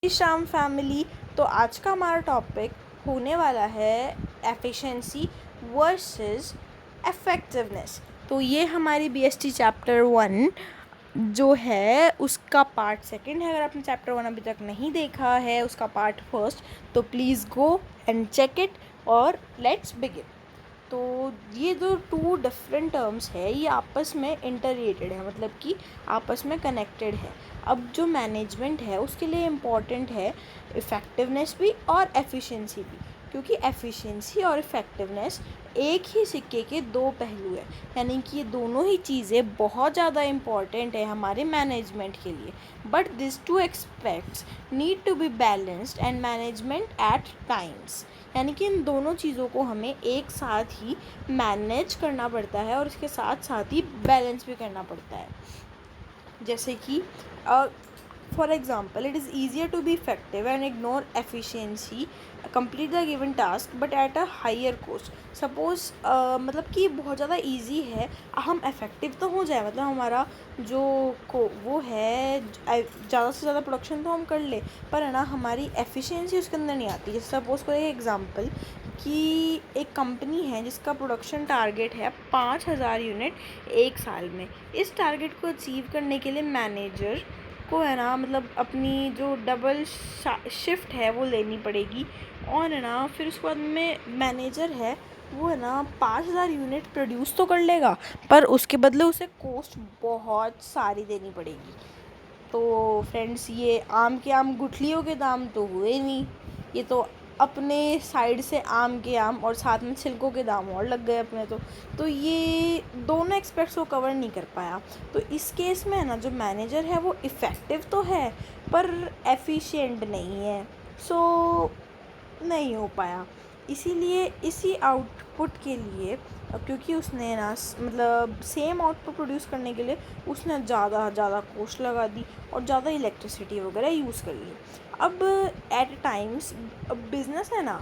शाम फैमिली। तो आज का हमारा टॉपिक होने वाला है एफिशिएंसी वर्सेस इफ़ेक्टिवनेस। तो ये हमारी बीएसटी चैप्टर 1 जो है उसका पार्ट 2 है। अगर आपने चैप्टर 1 अभी तक नहीं देखा है उसका पार्ट 1 तो please go and check it और लेट्स बिगिन। तो ये जो 2 डिफरेंट टर्म्स है ये आपस में इंटररिलेटेड है, मतलब कि आपस में कनेक्टेड है। अब जो मैनेजमेंट है उसके लिए इम्पॉर्टेंट है इफ़ेक्टिवनेस भी और एफिशिएंसी भी, क्योंकि एफिशिएंसी और इफ़ेक्टिवनेस एक ही सिक्के के 2 पहलू है। यानी कि ये दोनों ही चीज़ें बहुत ज़्यादा इम्पॉर्टेंट है हमारे मैनेजमेंट के लिए। But this 2 aspects need to be balanced and management at times. यानी कि इन दोनों चीज़ों को हमें एक साथ ही मैनेज करना पड़ता है और इसके साथ साथ ही बैलेंस भी करना पड़ता है। जैसे कि for example, it is easier to be effective and ignore efficiency, complete the given task but at a higher cost. Suppose मतलब कि बहुत ज़्यादा ईजी है हम इफ़ेक्टिव तो हो जाए, मतलब हमारा जो वो है ज़्यादा से ज़्यादा प्रोडक्शन तो हम कर ले, पर है ना हमारी एफिशिएंसी उसके अंदर नहीं आती। जैसे सपोज़ कोई एग्ज़ाम्पल कि एक कंपनी है जिसका प्रोडक्शन टारगेट है 5000 यूनिट एक साल में। इस टारगेट को अचीव करने के लिए मैनेजर को है ना मतलब अपनी जो डबल शिफ्ट है वो लेनी पड़ेगी, और है ना फिर उसके बाद में मैनेजर है वो है ना 5000 यूनिट प्रोड्यूस तो कर लेगा, पर उसके बदले उसे कॉस्ट बहुत सारी देनी पड़ेगी। तो फ्रेंड्स, ये आम के आम गुठलियों के दाम तो हुए नहीं, ये तो अपने साइड से आम के आम और साथ में छिलकों के दाम और लग गए अपने। तो ये दोनों एक्सपेक्ट्स को कवर नहीं कर पाया। तो इस केस में है ना जो मैनेजर है वो इफ़ेक्टिव तो है पर एफिशिएंट नहीं है, सो नहीं हो पाया। इसीलिए इसी आउटपुट के लिए, क्योंकि उसने ना मतलब सेम आउटपुट प्रोड्यूस करने के लिए उसने ज़्यादा कॉस्ट लगा दी और ज़्यादा इलेक्ट्रिसिटी वगैरह यूज़ कर ली। अब एट टाइम्स बिज़नेस है ना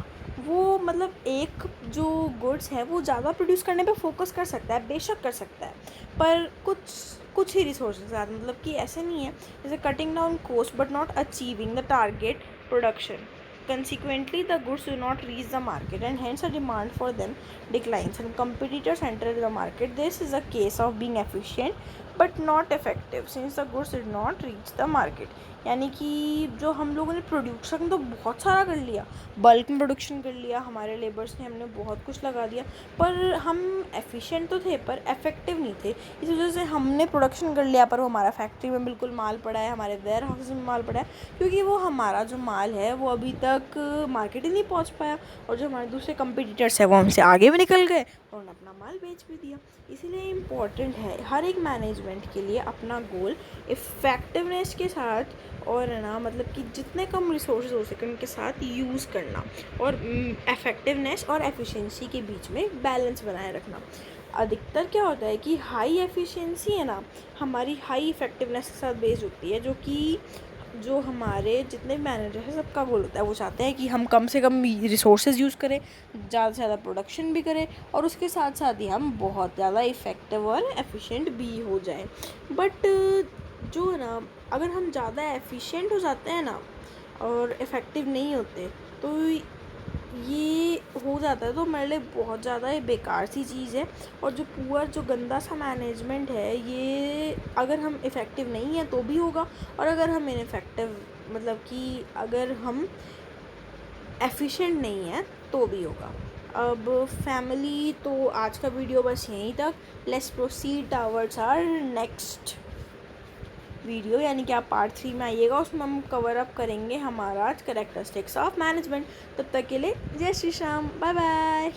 वो मतलब एक जो गुड्स है वो ज़्यादा प्रोड्यूस करने पे फोकस कर सकता है, बेशक कर सकता है, पर कुछ ही रिसोर्सेज के साथ। मतलब कि ऐसे नहीं है जैसे cutting down cost but not achieving the target production. Consequently, the goods do not reach the market and hence a demand for them declines and competitors enter the market. This is a case of being efficient but not effective since the goods did not reach the market. यानी कि जो हम लोगों ने production तो बहुत सारा कर लिया, बल्क में प्रोडक्शन कर लिया, हमारे लेबर्स ने हमने बहुत कुछ लगा दिया, पर हम एफिशिएंट तो थे पर इफ़ेक्टिव नहीं थे। इस वजह से हमने प्रोडक्शन कर लिया पर वो हमारा फैक्ट्री में बिल्कुल माल पड़ा है, हमारे वेयर हाउस में माल पड़ा है, क्योंकि वो हमारा जो माल है वो अभी तक मार्केट ही नहीं पहुंच पाया, और जो हमारे दूसरे कंपटीटर्स हैं वो हमसे आगे भी निकल गए और उन्होंने अपना माल बेच भी दिया। इसीलिए इम्पॉर्टेंट है हर एक मैनेजमेंट के लिए अपना गोल इफ़ेक्टिवनेस के साथ और है ना मतलब कि जितने कम रिसोर्स हो सके उनके साथ यूज़ करना, और इफ़ेक्टिवनेस और एफिशिएंसी के बीच में बैलेंस बनाए रखना। अधिकतर क्या होता है कि हाई एफिशिएंसी है ना हमारी हाई इफ़ेक्टिवनेस के साथ बेस्ड होती है, जो हमारे जितने मैनेजर हैं सबका गोल होता है। वो चाहते हैं कि हम कम से कम रिसोर्सेज यूज़ करें, ज़्यादा से ज़्यादा प्रोडक्शन भी करें, और उसके साथ साथ ही हम बहुत ज़्यादा इफ़ेक्टिव और एफिशिएंट भी हो जाएं। बट जो है ना अगर हम ज़्यादा एफिशिएंट हो जाते हैं ना और इफ़ेक्टिव नहीं होते तो ये हो जाता है, तो हमारे लिए बहुत ज़्यादा ये बेकार सी चीज़ है। और जो पुअर जो गंदा सा मैनेजमेंट है ये अगर हम इफ़ेक्टिव नहीं हैं तो भी होगा, और अगर हम इनफेक्टिव मतलब कि अगर हम एफिशिएंट नहीं हैं तो भी होगा। अब फैमिली, तो आज का वीडियो बस यहीं तक। Let's proceed towards our next video, यानी कि आप पार्ट 3 में आइएगा, उसमें हम कवर अप करेंगे हमारा कैरेक्टरिस्टिक्स ऑफ मैनेजमेंट। तब तक के लिए जय श्री श्याम, बाय बाय।